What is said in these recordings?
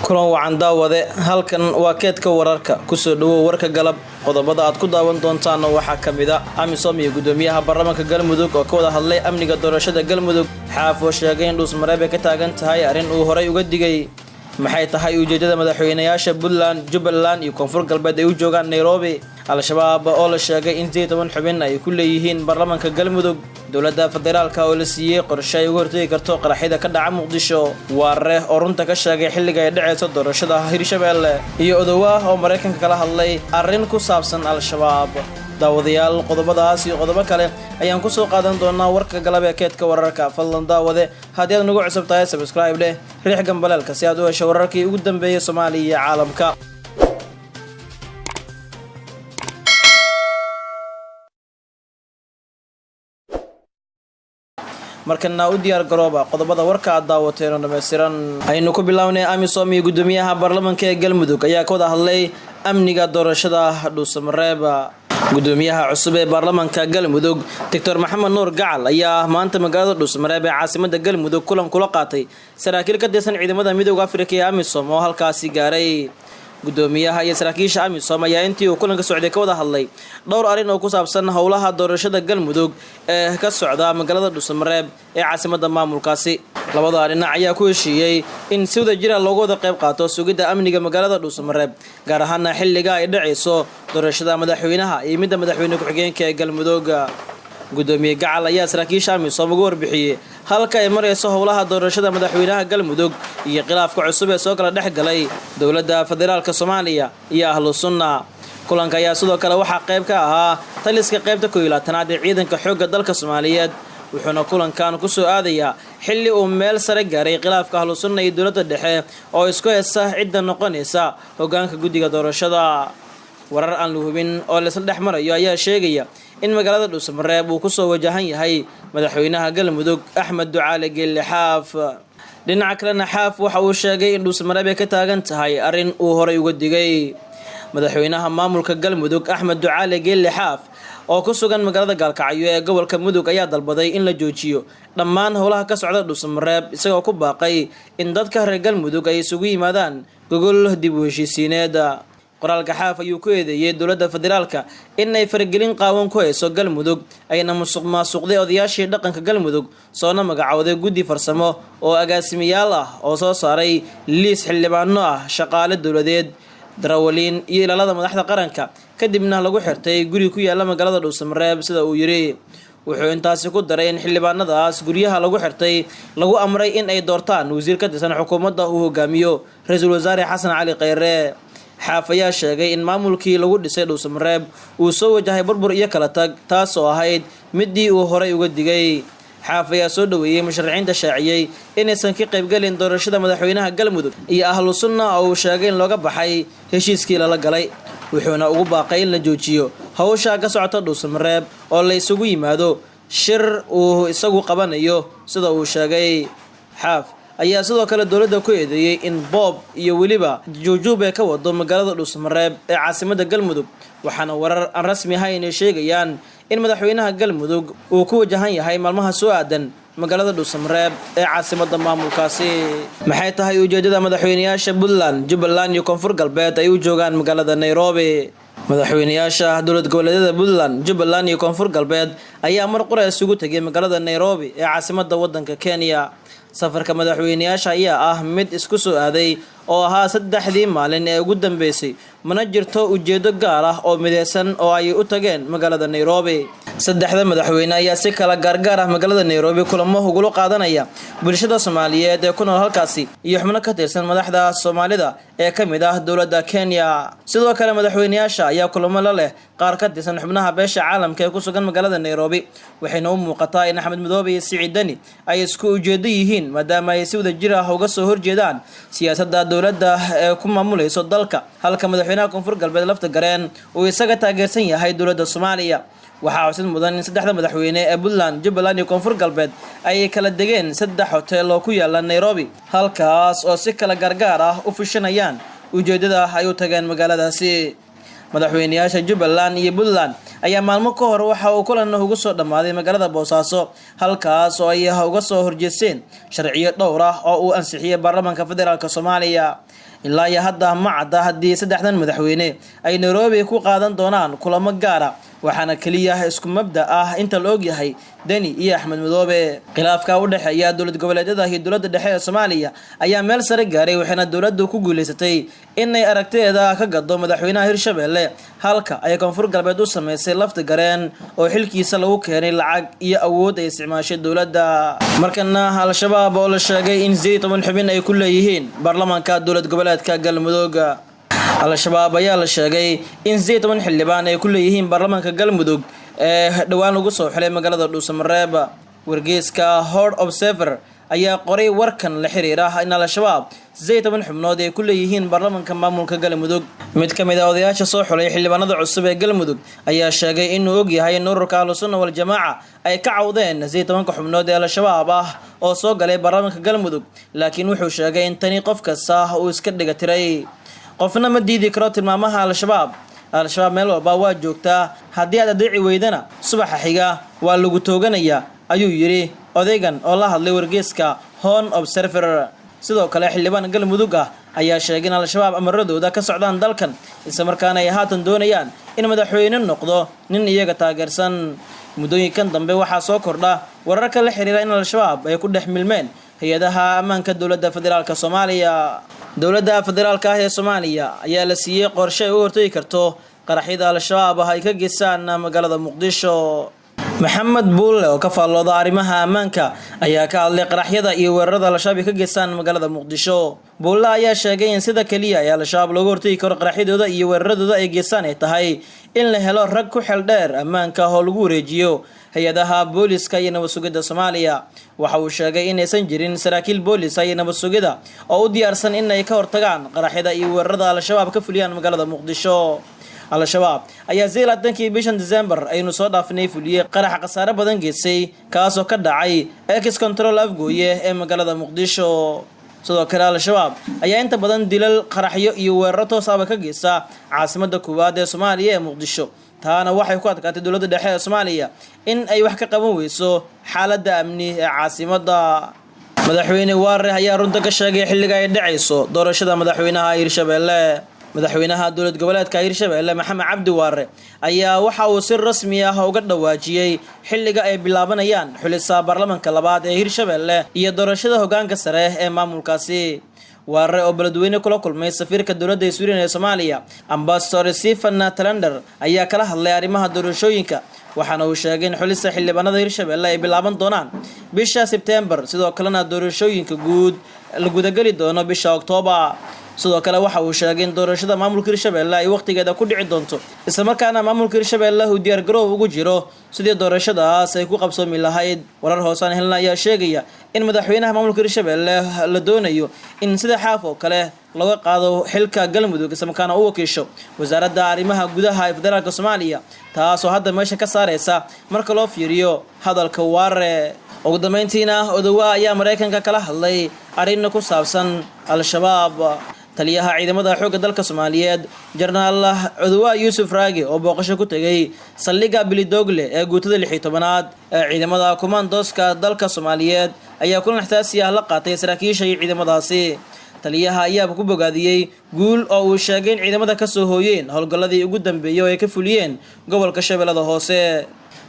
kulan wacan daawade halkan waa keedka wararka kusoo dhawow warka galab qodobada aad ku daawan doontaan waxaa kamida amisom iyo gudoomiyaha baarlamaanka galmudug oo ka wada hadlay amniga doorashada galmudug xaafo sheegay in dhuusmareeb ka taagan tahay arrin uu horay uga digay maxay tahay ujeedada madaxweynayaasha Puntland, Jubbaland iyo Koonfur Galbeed ay u joogaan Nairobi al-shabaab oo la sheegay in 10 xubin ay ku leeyihiin baarlamaanka galmudug dowladda federaalka oo la siiyay qorshe ay uga hortagi karto qaraxida ka dhaca Muqdisho waare oo runta ka sheegay xilliga ay dhacayso doorashada Hirshabelle iyo odowa oo Mareykanka kala hadlay arrin ku saabsan al-shabaab daawadayaal qodobadaas iyo qodobo kale ayaan ku soo qaadan doonaa warka galab ee keedka wararka fadlan daawade haddii aad nagu cusub tahay subscribe leh riix gambalelka si aad u hesho wararkii ugu dambeeyay Soomaaliya iyo caalamka markana u diyaar garooba qodobada warka aad daawateen dhameystiran aynu ku bilownay amisom iyo gudoomiyaha baarlamaanka ee galmudug ayaa ka wada hadlay amniga doorashada dhuusamareeb gudoomiyaha cusub ee baarlamaanka galmudug Dr. Maxamed Nuur Gacal ayaa maanta magaalada dhuusamareeb ee caasimadda galmudug kulan kula qaatay saraakiil ka tirsan ciidamada midowga Afrika ee amisom oo halkaasi gaaray gudoomiyaha iyo saraakiisha amisom ayaa intii uu kulanka socday ka wada hadlay dhowr arrin oo ku saabsan howlaha doorashada galmudug ee ka socda magaalada dhuusamareeb ee caasimadda maamulkaasi labada dhinac ayaa ku heshiiyay in si wada jir ah looga wada qayb qaato sugidda amniga magaalada dhuusamareeb gaar ahaan xilliga ay dhacayso doorashada madaxweynaha iyo midda madaxweyne ku-xigeenka ee galmudug gudoomiye Gacal ayaa saraakiisha amisom ugu warbixiyay halka ay marayso howlaha doorashada madaxweynaha galmudug iyo khilaafka cusub ee soo kala dhaxgalay dowladda federaalka Soomaaliya iyo ahlu sunna kulanka ayaa sidoo kale waxa qayb ka ahaa taliska qaybta 11aad ee ciidanka xoogga dalka Soomaaliyeed wuxuuna kulankan ku soo aadaya xilli uu meel sare gaaray khilaafka ahlu sunna iyo dowladda dhexe oo isku haysta cidda noqonaysa hoggaanka guddiga doorashada warar aan la hubin oo la isla dhex marayo ayaa sheegaya in magaalada dhuusamareeb uu ku soo wajahan yahay madaxweynaha galmudug Axmed Ducaale Geelle Xaaf dhinaca kalena Xaaf waxa uu sheegay in dhuusamareeb ay ka taagan tahay arrin uu horay uga digay madaxweynaha maamulka galmudug Axmed Ducaale Geelle Xaaf oo ku sugan magaalada Gaalkacyo ee gobolka Mudug ayaa dalbaday in la joojiyo dhammaan howlaha ka socda dhuusamareeb isagoo ku baaqay in dadka reer galmudug ay isugu yimaadaan gogol dib u heshiisiineed qoraalka Xaaf ayuu ku eedeeyay dowladda federaalka in ay faragelin qaawan ku hayso galmudug ayna musuqmaasuqday odayaashii dhaqanka galmudug soona magacawday guddi farsamo oo agaasimiyaal ah oo soo saaray liis xildhibaano ah shaqaale dowladeed darawaliin iyo ilaalada madaxda qaranka kadibna lagu xirtay guri ku yaala magaalada dhuusamareeb sida uu yiri wuxuu intaasi ku daray in xildhibaanadaas guryaha lagu xirtay lagu amray in ay doortaan wasiir ka tirsan xukuumadda uu hogaamiyo ra'iisul wasaare Xasan Cali Khayre Xaaf ayaa sheegay in maamulkii lagu dhisay dhuusamareeb uu soo wajahay burbur iyo kala tag taas oo ahayd midii uu horay uga digay Xaaf ayaa soo dhaweeyay musharaxiinta shaaciyay inaysan ka qayb galin doorashada madaxweynaha galmudug iyo ahlu sunna oo uu sheegay in looga baxay heshiiskii la galay wuxuuna ugu baaqay in la joojiyo hawsha ka socota dhuusamareeb oo la isugu yimaado shir uu isagu qabanayo sida uu sheegay Xaaf ayaa sidoo kale dowladda ku eedeeyay in Bob iyo waliba jujuub ay ka wado magaalada dhuusamareeb ee caasimadda galmudug waxaana warar aan rasmi ahayn ay sheegayaan in madaxweynaha galmudug uu ku wajahan yahay maalmaha soo aadan magaalada dhuusamareeb ee caasimadda maamulkaasi maxay tahay ujeedada madaxweynayaasha Puntland, Jubbaland iyo Koonfur Galbeed ay u joogaan magaalada Nairobi madaxweynayaasha dowlad goboleedyada Puntland, Jubbaland iyo Koonfur Galbeed ayaa mar qura isugu tagay magaalada Nairobi ee caasimadda waddanka Kenya safarka madaxweynayaasha ayaa ah mid isku soo aaday oo ahaa 3 maalin ee ugu dambeysay mana jirto ujeedo gaar ah oo mideysan oo ay u tageen magaalada Nairobi saddexda madaxweyne ayaa si kala gaargaar ah magaalada Nairobi kulamo ugu qaadanaya bulshada Soomaaliyeed ee ku nool halkaasi iyo xubno ka tirsan madaxda Soomaalida ee ka mid ah dowladda Kenya sidoo kale madaxweynayaasha ayaa kulamo la leh qaar ka tirsan xubnaha beesha caalamka ee ku sugan magaalada Nairobi waxayna u muuqataa in Axmed Madoobe iyo Siciid Dani ay isku ujeedo yihiin maadaama ay si wada jir ah uga soo horjeedaan siyaasadda dowladda ee ku maamulayso dalka halka madaxweynaha Koonfur Galbeed lafta gareen uu isaga taageersan yahay dowladda Soomaaliya waxaa xusid mudan in saddexda madaxweyne ee Puntland, Jubbaland iyo Koonfur Galbeed ay kala degeen 3 hotel oo ku yaala Nairobi halkaas oo si kala gaargaar ah u fushanayaan ujeedada ay u tageen magaaladaasi madaxweynayaasha Jubbaland iyo Puntland ayaa maalmo ka hor waxa uu kulan ugu soo dhamaaday magaalada Boosaaso halkaas oo ay uga soo horjeesteen sharciyo dhowr ah oo uu ansixiyay baarlamaanka federaalka Soomaaliya ilaa iyo hadda ma cadda haddii saddexdan madaxweyne ay Nairobi ku qaadan doonaan kulamo gaar ah waxaana kaliya isku mabda ah inta la og yahay Dani iyo Axmed Madoobe khilaafka u dhaxeeya dowlad goboleedyada iyo dowladda dhexe ee Soomaaliya ayaa meel sare gaaray waxaana dowladdu ku guuleysatay inay aragtideeda ka gado madaxweynaha Hirshabelle halka ay koonfur galbeed u sameysay lafta gareen oo xilkiisa lagu keenay lacag iyo awood ay isticmaashay dowladda markana al-shabaab oo la sheegay in 10 xubin ay ku leeyihiin baarlamaanka dowlad goboleedka Galmudug al-shabaab ayaa la sheegay in 10 xildhibaan ay ku leeyihiin baarlamaanka Galmudug ee dhawaan lagu soo xilay magaalada Dhuusamareeb wargeyska Horde Observer ayaa qoray warkan la xiriira in al-shabaab 10 xubnood ay ku leeyihiin baarlamaanka maamulka Galmudug mid kamid ah odayaasha soo xulay xildhibaanada cusub ee Galmudug ayaa sheegay inuu og yahay in ururka Ahlusunna wal Jamaa ay ka cawdeen 10 xubnood ee al-shabaab ah oo soo galay baarlamaanka Galmudug laakiin wuxuu sheegay in tani qof kasta uu iska dhigatiray qofna ma diidi karo tilmaamaha al-shabaab meel walba waa joogtaa haddii aad adeeci weydana subaxa xiga waa lagu tooganaya ayuu yiri odaygan oo la hadlay wargeyska Horde Observer sidoo kale xildhibaan Galmudug ah ayaa sheegay in al-shabaab amaradooda ka socdaan dalkan isla markaana ay haatan doonayaan in madaxweyne noqdo nin iyaga taageersan muddooyinkan dambe waxaa soo kordha wararka la xiriira in al-shabaab ay ku dhex milmeen hay'adaha ammaanka dowladda federaalka Soomaaliya dowladda federaalka ee Soomaaliya ayaa la siiyay qorshe ay u hortagi karto qaraxyada al-shabaab ay ka geystaan magaalada Muqdisho Maxamed Bulle oo ka faallooda arrimaha ammaanka ayaa ka hadlay qaraxyada iyo weerarada al-shabaab ka geystaan magaalada Muqdisho Bulle ayaa sheegay in sida kaliya ay al-shabaab looga hortagi karo qaraxyadooda iyo weeraradooda ay geystaan ay tahay in la helo rag ku xil dheer ammaanka oo lagu wareejiyo hay'adaha booliska iyo nabad sugidda Soomaaliya waxa uu sheegay in aysan jirin saraakiil boolis iyo nabad sugidda oo u diyaarsan in ay ka hortagaan qaraxyada iyo weerarada al-shabaab ka fuliyaan magaalada Muqdisho al-shabaab ayaa 10 bishan December aynu soo dhaafnay fuliyay qarax khasaare badan geysay kaas oo ka dhacay Ex Control Afgooye ee magaalada Muqdisho sidoo kale al-shabaab ayaa inta badan dilal qaraxyo iyo weeraro toos ah ka geysa caasimadda koowaad ee Soomaaliya ee Muqdisho taana waxay ku adkaatay dowladda dhexe ee Soomaaliya in ay wax ka qaban weyso xaaladda amni ee caasimadda madaxweyne Waare ayaa runta ka sheegay xilliga ay dhacayso doorashada madaxweynaha Hirshabelle madaxweynaha dowlad goboleedka Hirshabelle Maxamed Cabdi Waare ayaa waxa uu si rasmi ah uga dhawaajiyay xilliga ay bilaabanayaan xulista baarlamaanka labaad ee Hirshabelle iyo doorashada hoggaanka sare ee maamulkaasi Waare oo beledweyne kula kulmay safiirka dowladda Sweden ee Soomaaliya Ambassador Stephen Talander ayaa kala hadlay arrimaha doorashooyinka waxaana uu sheegay in xulista xildhibaanada Hirshabelle ay bilaaban doonaan bisha September sidoo kalena doorashooyinka guud la gudagali doono bisha October sidoo kale waxa uu sheegay in doorashada maamulka Hirshabelle ay waqtigeeda ku dhici doonto isla markaana maamulka Hirshabelle uu diyaar garow ugu jiro sidii doorashadaas ay ku qabsoomi lahayd warar hoosan helna ayaa sheegaya in madaxweynaha maamulka Hirshabelle la doonayo in sida xaaf oo kale laga qaado xilka Galmudug isla markaana uu wakiisho wasaaradda arrimaha gudaha ee federaalka Soomaaliya taas oo hadda meesha ka saareysa marka loo fiiriyo hadalka Waare ugu dambeyntiina odawa ayaa Mareykanka kala hadlay arrin ku saabsan al-shabaab taliyaha ciidamada xoogga dalka Soomaaliyeed General Odawa Yusuf Raage oo booqasho ku tagay saldhigga Bilidogle ee guutada 16aad ee ciidamada commandoska dalka Soomaaliyeed ayaa kulan xasaasi ah la qaatay saraakiisha ciidamadaasi taliyaha ayaa ku bogaadiyay guul oo uu sheegay in ciidamada ka soo hooyeen howlgalladii ugu dambeeyay oo ay ka fuliyeen gobolka Shabeellada Hoose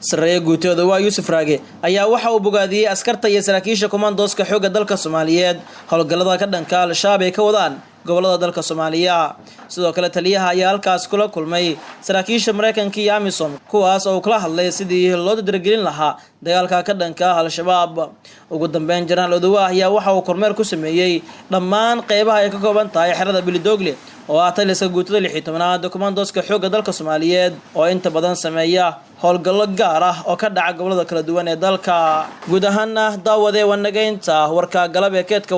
sareeyo guutooda waa Yusuf Raage ayaa waxa uu bogaadiyay askarta iyo saraakiisha commandoska xoogga dalka Soomaaliyeed howlgallada ka dhanka al-shabaab ay ka wadaan gobolada dalka Soomaaliya sidoo kale taliyaha ayaa halkaas kula kulmay saraakiisha Mareykanka iyo AMISOM kuwaas oo kala hadlay sidii loo dardargelin lahaa dagaalka ka dhanka al-shabaab ugu dambeyn General Odawa ayaa waxa uu kormeer ku sameeyay dhammaan qaybaha ay ka kooban tahay xerada Bilidogle oo ah taliska guutada 16aad commandoska xoogga dalka Soomaaliyeed oo inta badan sameeya howlgallo gaar ah oo ka dhaca gobolada kala duwan ee dalka guud ahaan daawade wanageynta warka galab ee keedka